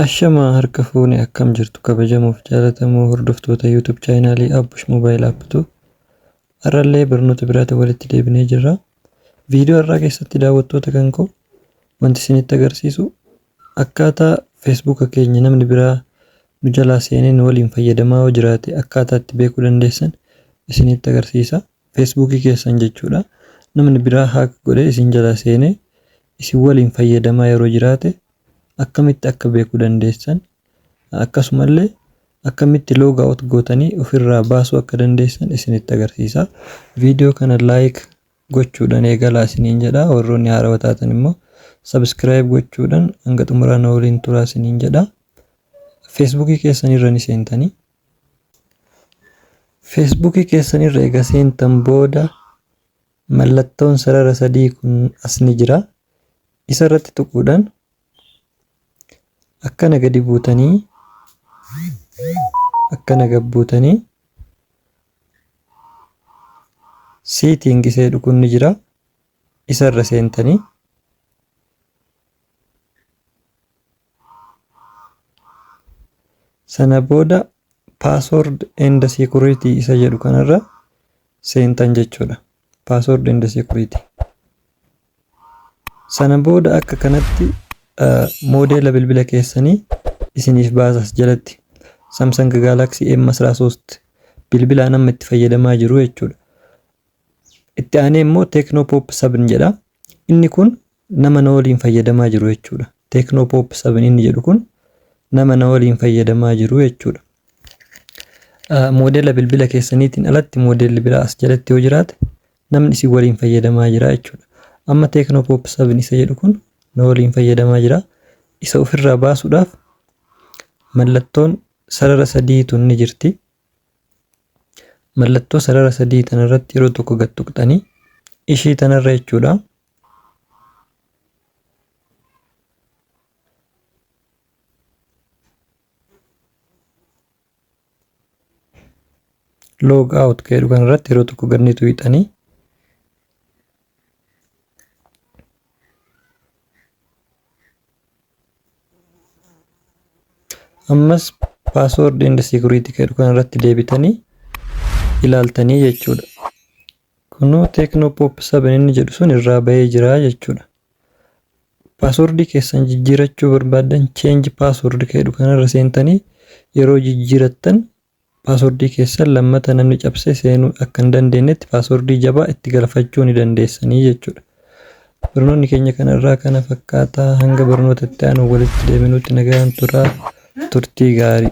Ashamaa harka fuunee akkam jirtu kabajamuuf jaallatamoo hordoftoota YouTube chaanaalii Abbush Mobile Apptu. Har'allee barnoota biraatti walitti deebinee jirra. Viidiyoo har'aa keessatti daawwattoota kan koo wanti isinitti agarsiisu akkaataa Facebook keenya namni biraa nu jalaa seeneen waliin fayyadamaa yoo jiraate akkaataa itti beekuu dandeessan isinitti agarsiisa. Facebook keessan jechuudha. Namni biraa hack godhee isin jalaa seenee isin waliin fayyadamaa yeroo jiraate akkamitti akka beekuu dandeessan akkasumallee akkamitti log out gootanii ofirraa baasuu akka dandeessan isinitti agarsiisa. Viidiyoo kana like gochuudhaan eegalaa isiniin jedha. Warroonni haarawaa taatan immoo subscribe gochuudhaan hanga xumuraan waliin turaa isiniin jedha. Facebook keessanirra ni seentanii. Facebook keessanirra eega seentan booda mallattoon sarara sadii kun as ni jira. Isa irratti tuquudhaan akkana gadi buutanii setting isee dhuqun ni jira. Isa irra seentanii sana booda password and security isa jedhu kanarra seentan jechuudha. Password and security sana booda akka kanatti moodela bilbila keessanii isiniif baasas jalatti Samsung Galaxy M13 bilbila nama itti fayyadamaa jiru jechuudha. Itti aanee immoo Tecnopop 7 jedha. Inni kun nama na waliin fayyadamaa jiru jechuudha. Tecnopop 7 inni jedhu kun nama na waliin fayyadamaa jiru jechuudha. Moodela bilbila keessaniitiin alatti moodelli biraa as jalatti yoo jiraate namni isin waliin fayyadamaa jira jechuudha. Amma Tecnopop 7 isa jedhu kun na waliin fayyadamaa jira. Isa ofirraa baasuudhaaf mallattoon sarara sadiitu ni jirti. Mallattoo sarara sadii tanarratti yeroo tokko gad tuqxanii ishii tanarra jechuudha. Log out jedhu kanarratti yeroo tokko gad ni tuqxanii ammas password and security jedhu kanarratti deebitanii ilaaltanii jechuudha. Kunoo Tecnopop 7 inni jedhu sun irraa bahee jira jechuudha. Password keessan jijjiirachuu barbaadan change password jedhu kanarra seentanii yeroo jijjiirattan password keessan lammata namni cabsee seenuu akka hin dandeenyetti password jabaa itti galfachuu ni dandeessanii jechuudha. Barnoonni keenya kanarraa kana fakkaataa hanga barnoota itti aanu walitti deebinuutti nagaan turaa. Turtii gaarii.